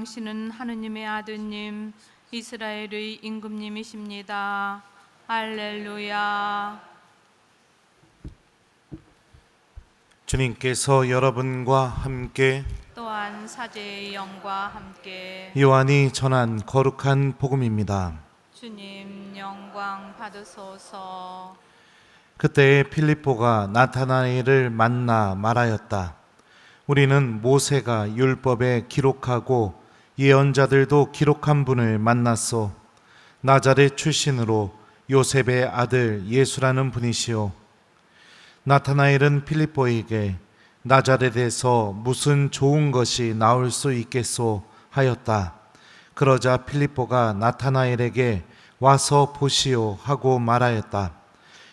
당신은 하느님의 아드님 이스라엘의 임금님이십니다. 할렐루야. 주님께서 여러분과 함께 또한 사제의 영과 함께 요한이 전한 거룩한 복음입니다. 주님 영광 받으소서. 그때 필립보가 나타나엘을 만나 말하였다. 우리는 모세가 율법에 기록하고 예언자들도 기록한 분을 만났소. 나자렛 출신으로 요셉의 아들 예수라는 분이시오. 나타나엘은 필립보에게 나자렛에서 무슨 좋은 것이 나올 수 있겠소 하였다. 그러자 필립보가 나타나엘에게 와서 보시오 하고 말하였다.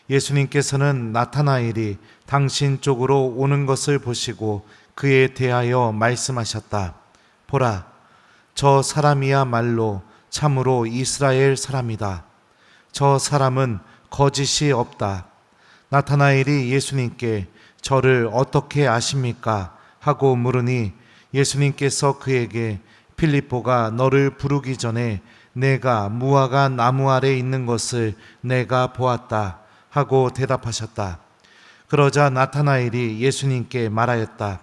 예수님께서는 나타나엘이 당신 쪽으로 오는 것을 보시고 그에 대하여 말씀하셨다. 보라, 저 사람이야말로 참으로 이스라엘 사람이다. 저 사람은 거짓이 없다. 나타나엘이 예수님께 저를 어떻게 아십니까? 하고 물으니 예수님께서 그에게 필립보가 너를 부르기 전에 내가 무화과 나무 아래 있는 것을 내가 보았다 하고 대답하셨다. 그러자 나타나엘이 예수님께 말하였다.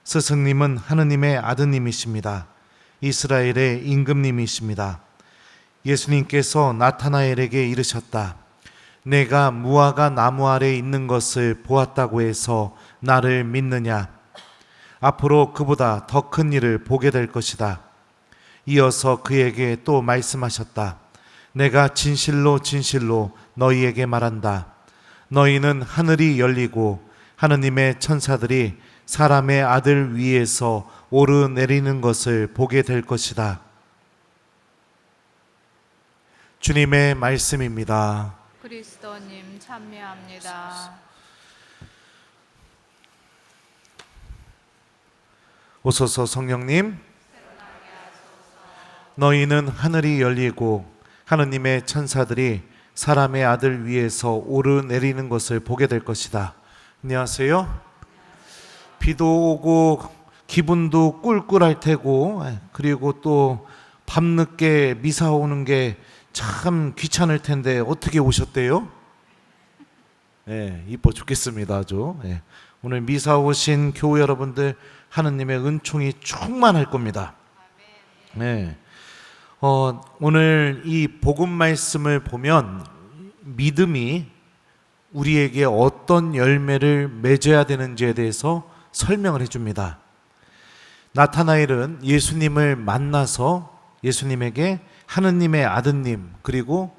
스승님은 하느님의 아드님이십니다. 이스라엘의 임금님이십니다. 예수님께서 나타나엘에게 이르셨다. 내가 무화과 나무 아래 있는 것을 보았다고 해서 나를 믿느냐? 앞으로 그보다 더 큰 일을 보게 될 것이다. 이어서 그에게 또 말씀하셨다. 내가 진실로 너희에게 말한다. 너희는 하늘이 열리고 하느님의 천사들이 사람의 아들 위에서 오르내리는 것을 보게 될 것이다. 주님의 말씀입니다. 그리스도님 참여합니다. 오소서 성령님, 너희는 하늘이 열리고 하느님의 천사들이 사람의 아들 위에서 오르내리는 것을 보게 될 것이다. 안녕하세요. 비도 오고 기분도 꿀꿀할 테고 그리고 또 밤늦게 미사 오는 게 참 귀찮을 텐데 어떻게 오셨대요? 이뻐 죽겠습니다. 아주. 오늘 미사 오신 교우 여러분들 하느님의 은총이 충만할 겁니다. 오늘 이 복음 말씀을 보면 믿음이 우리에게 어떤 열매를 맺어야 되는지에 대해서 설명을 해줍니다. 나타나엘은 예수님을 만나서 예수님에게 하느님의 아드님 그리고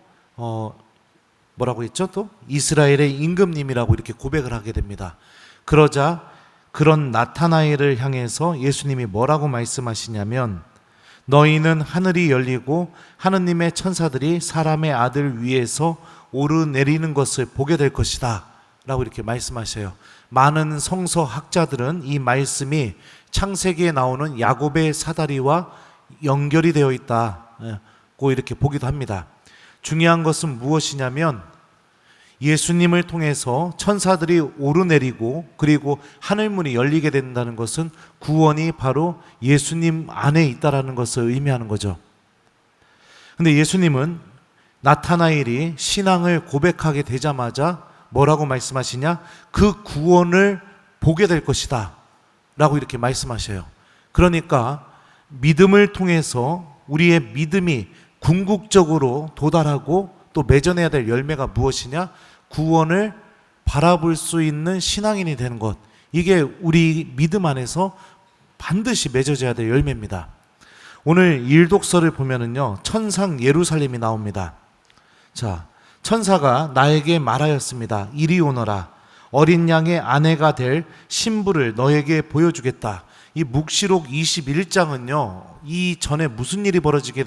뭐라고 했죠? 또 이스라엘의 임금님이라고 이렇게 고백을 하게 됩니다. 그러자 그런 나타나엘을 향해서 예수님이 뭐라고 말씀하시냐면 너희는 하늘이 열리고 하느님의 천사들이 사람의 아들 위에서 오르내리는 것을 보게 될 것이다 라고 이렇게 말씀하셔요. 많은 성서학자들은 이 말씀이 창세기에 나오는 야곱의 사다리와 연결이 되어 있다고 이렇게 보기도 합니다. 중요한 것은 무엇이냐면 예수님을 통해서 천사들이 오르내리고 그리고 하늘문이 열리게 된다는 것은 구원이 바로 예수님 안에 있다는 것을 의미하는 거죠. 근데 예수님은 나타나엘이 신앙을 고백하게 되자마자 뭐라고 말씀하시냐? 그 구원을 보게 될 것이다 라고 이렇게 말씀하셔요. 그러니까 믿음을 통해서 우리의 믿음이 궁극적으로 도달하고 또 맺어내야 될 열매가 무엇이냐? 구원을 바라볼 수 있는 신앙인이 되는 것. 이게 우리 믿음 안에서 반드시 맺어져야 될 열매입니다. 오늘 일독서를 보면은요, 천상 예루살렘이 나옵니다. 자, 천사가 나에게 말하였습니다. 이리 오너라. 어린 양의 아내가 될 신부를 너에게 보여주겠다. 이 묵시록 21장은요, 이 전에 무슨 일이 벌어지게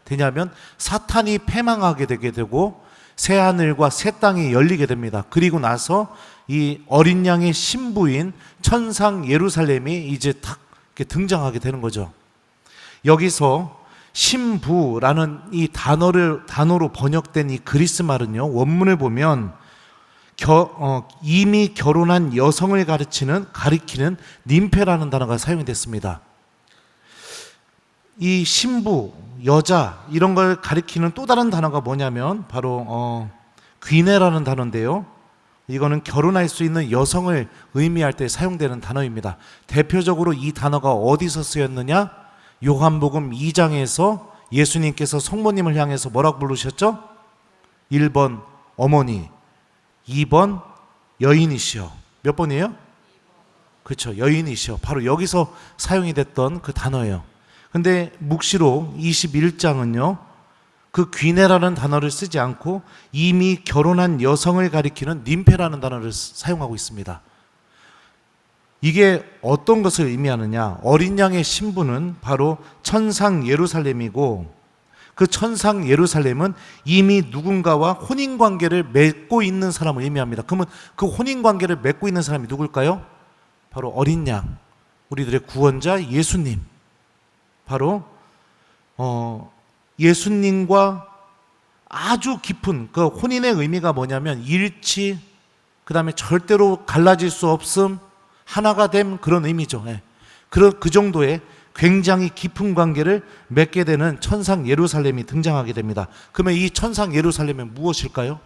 되냐면 사탄이 패망하게 되게 되고 새 하늘과 새 땅이 열리게 됩니다. 그리고 나서 이 어린 양의 신부인 천상 예루살렘이 이제 탁 이렇게 등장하게 되는 거죠. 여기서 신부라는 이 단어로 번역된 이 그리스 말은요, 원문을 보면 이미 결혼한 여성을 가리키는 님페라는 단어가 사용이 됐습니다. 이 신부, 여자 이런 걸 가리키는 또 다른 단어가 뭐냐면 바로 귀내라는 단어인데요. 이거는 결혼할 수 있는 여성을 의미할 때 사용되는 단어입니다. 대표적으로 이 단어가 어디서 쓰였느냐? 요한복음 2장에서 예수님께서 성모님을 향해서 뭐라고 부르셨죠? 1번 어머니, 2번 여인이시여. 몇 번이에요? 그렇죠. 여인이시여. 바로 여기서 사용이 됐던 그 단어예요. 근데 묵시록 21장은요. 그 귀내라는 단어를 쓰지 않고 이미 결혼한 여성을 가리키는 님페라는 단어를 사용하고 있습니다. 이게 어떤 것을 의미하느냐? 어린 양의 신부는 바로 천상 예루살렘이고 그 천상 예루살렘은 이미 누군가와 혼인관계를 맺고 있는 사람을 의미합니다. 그러면 그 혼인관계를 맺고 있는 사람이 누굴까요? 바로 어린 양, 우리들의 구원자 예수님. 바로 예수님과 아주 깊은 그 혼인의 의미가 뭐냐면 일치, 그 다음에 절대로 갈라질 수 없음, 하나가 됨, 그런 의미죠. 그 정도의 굉장히 깊은 관계를 맺게 되는 천상 예루살렘이 등장하게 됩니다. 그러면 이 천상 예루살렘은 무엇일까요?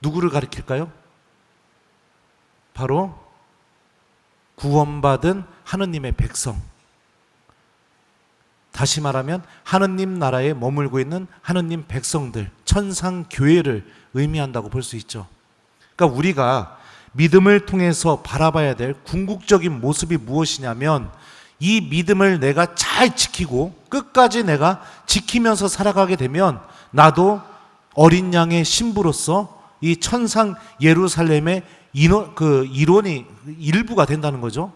누구를 가리킬까요? 바로 구원받은 하느님의 백성. 다시 말하면 하느님 나라에 머물고 있는 하느님 백성들, 천상 교회를 의미한다고 볼 수 있죠. 그러니까 우리가 믿음을 통해서 바라봐야 될 궁극적인 모습이 무엇이냐면 이 믿음을 내가 잘 지키고 끝까지 내가 지키면서 살아가게 되면 나도 어린 양의 신부로서 이 천상 예루살렘의 이론이 일부가 된다는 거죠.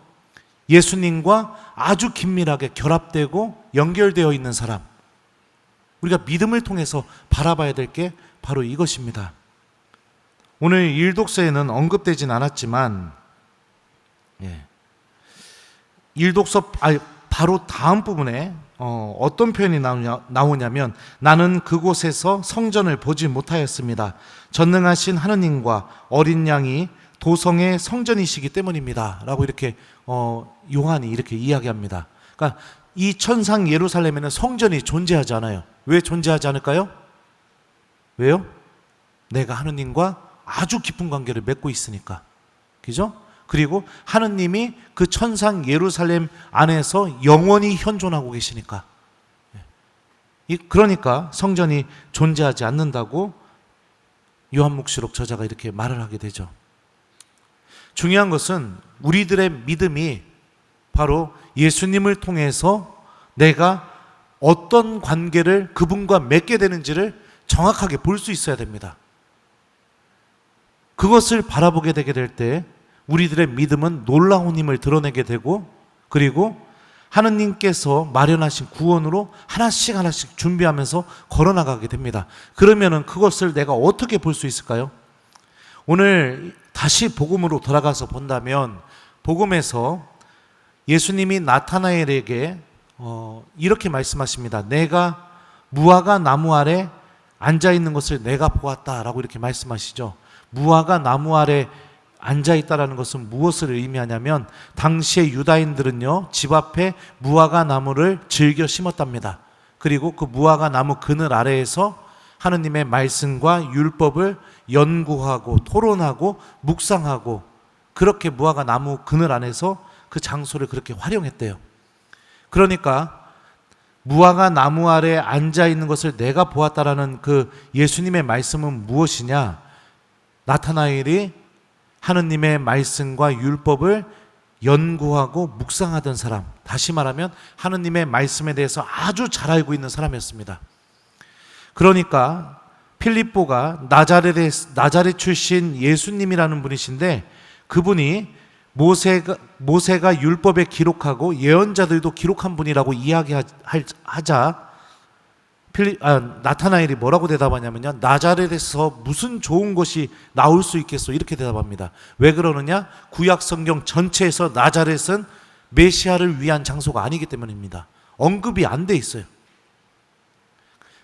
예수님과 아주 긴밀하게 결합되고 연결되어 있는 사람. 우리가 믿음을 통해서 바라봐야 될 게 바로 이것입니다. 오늘 일독서에는 언급되진 않았지만 일독서 바로 다음 부분에 어떤 표현이 나오냐면 나는 그곳에서 성전을 보지 못하였습니다. 전능하신 하느님과 어린 양이 도성의 성전이시기 때문입니다. 라고 이렇게 요한이 이렇게 이야기합니다. 그러니까 이 천상 예루살렘에는 성전이 존재하지 않아요. 왜 존재하지 않을까요? 왜요? 내가 하느님과 아주 깊은 관계를 맺고 있으니까. 그죠? 그리고 하느님이 그 천상 예루살렘 안에서 영원히 현존하고 계시니까. 그러니까 성전이 존재하지 않는다고 요한묵시록 저자가 이렇게 말을 하게 되죠. 중요한 것은 우리들의 믿음이 바로 예수님을 통해서 내가 어떤 관계를 그분과 맺게 되는지를 정확하게 볼 수 있어야 됩니다. 그것을 바라보게 되게 될 때 우리들의 믿음은 놀라운 힘을 드러내게 되고 그리고 하느님께서 마련하신 구원으로 하나씩 하나씩 준비하면서 걸어나가게 됩니다. 그러면은 그것을 내가 어떻게 볼 수 있을까요? 오늘 다시 복음으로 돌아가서 본다면 복음에서 예수님이 나타나엘에게 이렇게 말씀하십니다. 내가 무화과 나무 아래 앉아있는 것을 내가 보았다라고 이렇게 말씀하시죠. 무화과 나무 아래 앉아있다라는 것은 무엇을 의미하냐면 당시의 유다인들은요 집 앞에 무화과 나무를 즐겨 심었답니다. 그리고 그 무화과 나무 그늘 아래에서 하느님의 말씀과 율법을 연구하고 토론하고 묵상하고 그렇게 무화과 나무 그늘 안에서 그 장소를 그렇게 활용했대요. 그러니까 무화과 나무 아래 앉아있는 것을 내가 보았다라는 그 예수님의 말씀은 무엇이냐? 나타나엘이 하느님의 말씀과 율법을 연구하고 묵상하던 사람, 다시 말하면 하느님의 말씀에 대해서 아주 잘 알고 있는 사람이었습니다. 그러니까 필립보가 나자렛 출신 예수님이라는 분이신데 그분이 모세가 율법에 기록하고 예언자들도 기록한 분이라고 이야기하자 나타나엘이 뭐라고 대답하냐면요, 나자렛에서 무슨 좋은 것이 나올 수 있겠소 이렇게 대답합니다. 왜 그러느냐? 구약 성경 전체에서 나자렛은 메시아를 위한 장소가 아니기 때문입니다. 언급이 안 돼 있어요.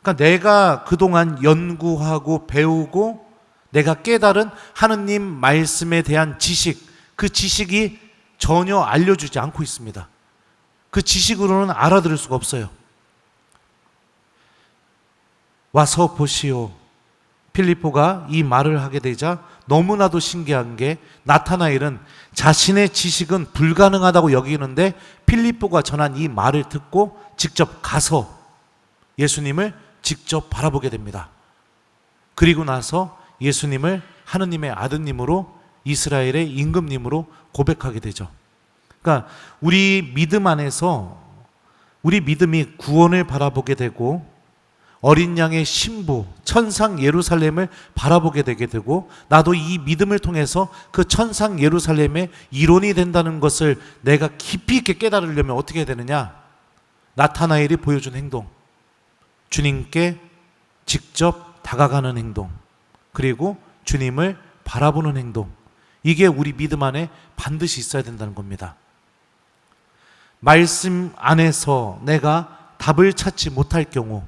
그러니까 내가 그동안 연구하고 배우고 내가 깨달은 하느님 말씀에 대한 지식, 그 지식이 전혀 알려주지 않고 있습니다. 그 지식으로는 알아들을 수가 없어요. 와서 보시오. 필리포가 이 말을 하게 되자 너무나도 신기한 게 나타나엘은 자신의 지식은 불가능하다고 여기는데 필리포가 전한 이 말을 듣고 직접 가서 예수님을 직접 바라보게 됩니다. 그리고 나서 예수님을 하느님의 아드님으로 이스라엘의 임금님으로 고백하게 되죠. 그러니까 우리 믿음 안에서 우리 믿음이 구원을 바라보게 되고 어린 양의 신부 천상 예루살렘을 바라보게 되게 되고 나도 이 믿음을 통해서 그 천상 예루살렘의 일원이 된다는 것을 내가 깊이 있게 깨달으려면 어떻게 해야 되느냐? 나타나엘이 보여준 행동, 주님께 직접 다가가는 행동, 그리고 주님을 바라보는 행동, 이게 우리 믿음 안에 반드시 있어야 된다는 겁니다. 말씀 안에서 내가 답을 찾지 못할 경우,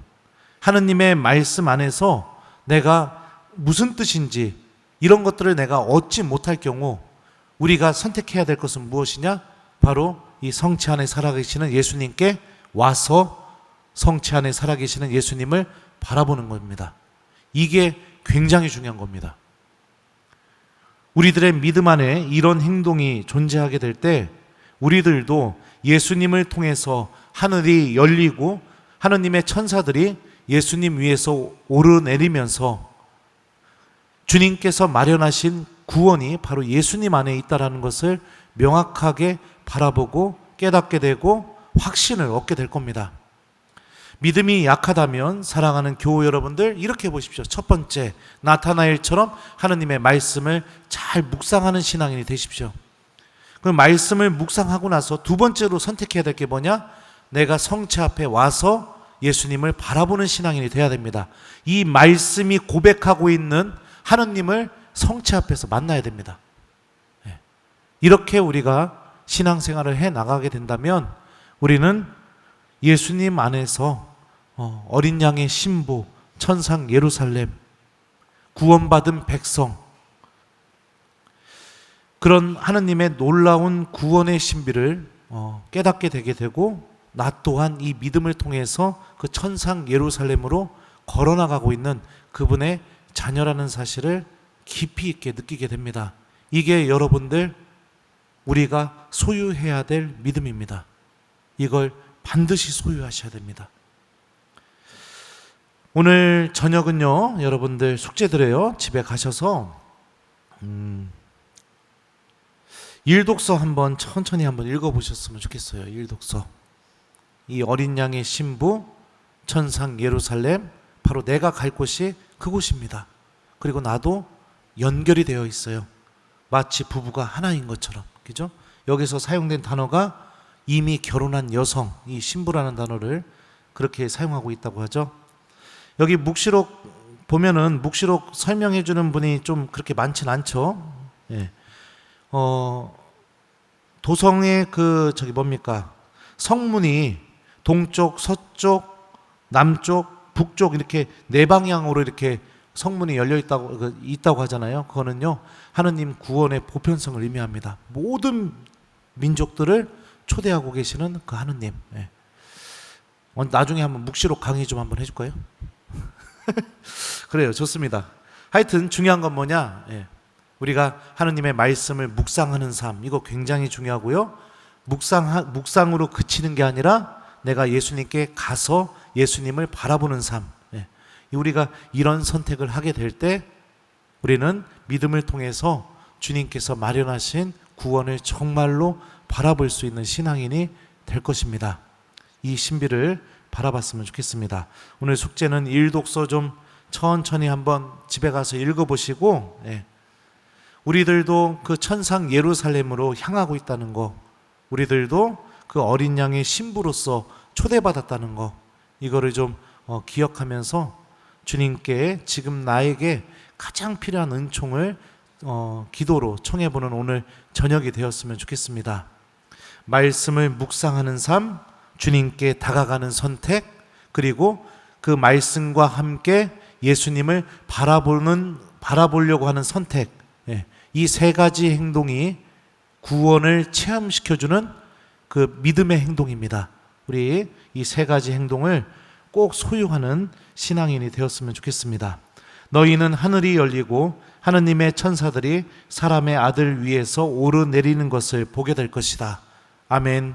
하느님의 말씀 안에서 내가 무슨 뜻인지 이런 것들을 내가 얻지 못할 경우 우리가 선택해야 될 것은 무엇이냐? 바로 이 성체 안에 살아계시는 예수님께 와서 성체 안에 살아계시는 예수님을 바라보는 겁니다. 이게 굉장히 중요한 겁니다. 우리들의 믿음 안에 이런 행동이 존재하게 될 때 우리들도 예수님을 통해서 하늘이 열리고 하느님의 천사들이 예수님 위에서 오르내리면서 주님께서 마련하신 구원이 바로 예수님 안에 있다는 것을 명확하게 바라보고 깨닫게 되고 확신을 얻게 될 겁니다. 믿음이 약하다면 사랑하는 교우 여러분들 이렇게 보십시오. 첫 번째, 나타나엘처럼 하느님의 말씀을 잘 묵상하는 신앙인이 되십시오. 그 말씀을 묵상하고 나서 두 번째로 선택해야 될 게 뭐냐? 내가 성체 앞에 와서 예수님을 바라보는 신앙인이 돼야 됩니다. 이 말씀이 고백하고 있는 하느님을 성체 앞에서 만나야 됩니다. 이렇게 우리가 신앙생활을 해 나가게 된다면 우리는 예수님 안에서 어린 양의 신부, 천상 예루살렘, 구원받은 백성, 그런 하느님의 놀라운 구원의 신비를 깨닫게 되게 되고 나 또한 이 믿음을 통해서 그 천상 예루살렘으로 걸어나가고 있는 그분의 자녀라는 사실을 깊이 있게 느끼게 됩니다. 이게 여러분들 우리가 소유해야 될 믿음입니다. 이걸 반드시 소유하셔야 됩니다. 오늘 저녁은요, 여러분들 숙제드려요. 집에 가셔서 일독서 한번 천천히 한번 읽어보셨으면 좋겠어요. 일독서. 이 어린 양의 신부, 천상 예루살렘, 바로 내가 갈 곳이 그곳입니다. 그리고 나도 연결이 되어 있어요. 마치 부부가 하나인 것처럼. 그죠? 여기서 사용된 단어가 이미 결혼한 여성, 이 신부라는 단어를 그렇게 사용하고 있다고 하죠. 여기 묵시록 보면은 묵시록 설명해 주는 분이 좀 그렇게 많진 않죠. 예. 도성의 성문이 동쪽, 서쪽, 남쪽, 북쪽 이렇게 네 방향으로 이렇게 성문이 열려 있다고 하잖아요. 그거는요, 하느님 구원의 보편성을 의미합니다. 모든 민족들을 초대하고 계시는 그 하느님. 예. 나중에 한번 묵시록 강의 좀 한번 해줄까요? 그래요, 좋습니다. 하여튼 중요한 건 뭐냐? 예. 우리가 하느님의 말씀을 묵상하는 삶, 이거 굉장히 중요하고요. 묵상으로 그치는 게 아니라 내가 예수님께 가서 예수님을 바라보는 삶. 예. 우리가 이런 선택을 하게 될 때 우리는 믿음을 통해서 주님께서 마련하신 구원을 정말로 바라볼 수 있는 신앙인이 될 것입니다. 이 신비를 바라봤으면 좋겠습니다. 오늘 숙제는 일독서 좀 천천히 한번 집에 가서 읽어보시고, 예. 우리들도 그 천상 예루살렘으로 향하고 있다는 거, 우리들도 그 어린 양의 신부로서 초대받았다는 거, 이거를 좀 기억하면서 주님께 지금 나에게 가장 필요한 은총을 기도로 청해보는 오늘 저녁이 되었으면 좋겠습니다. 말씀을 묵상하는 삶, 주님께 다가가는 선택, 그리고 그 말씀과 함께 예수님을 바라보려고 하는 선택, 이 세 가지 행동이 구원을 체험시켜주는 그 믿음의 행동입니다. 우리 이 세 가지 행동을 꼭 소유하는 신앙인이 되었으면 좋겠습니다. 너희는 하늘이 열리고 하느님의 천사들이 사람의 아들 위에서 오르내리는 것을 보게 될 것이다. 아멘.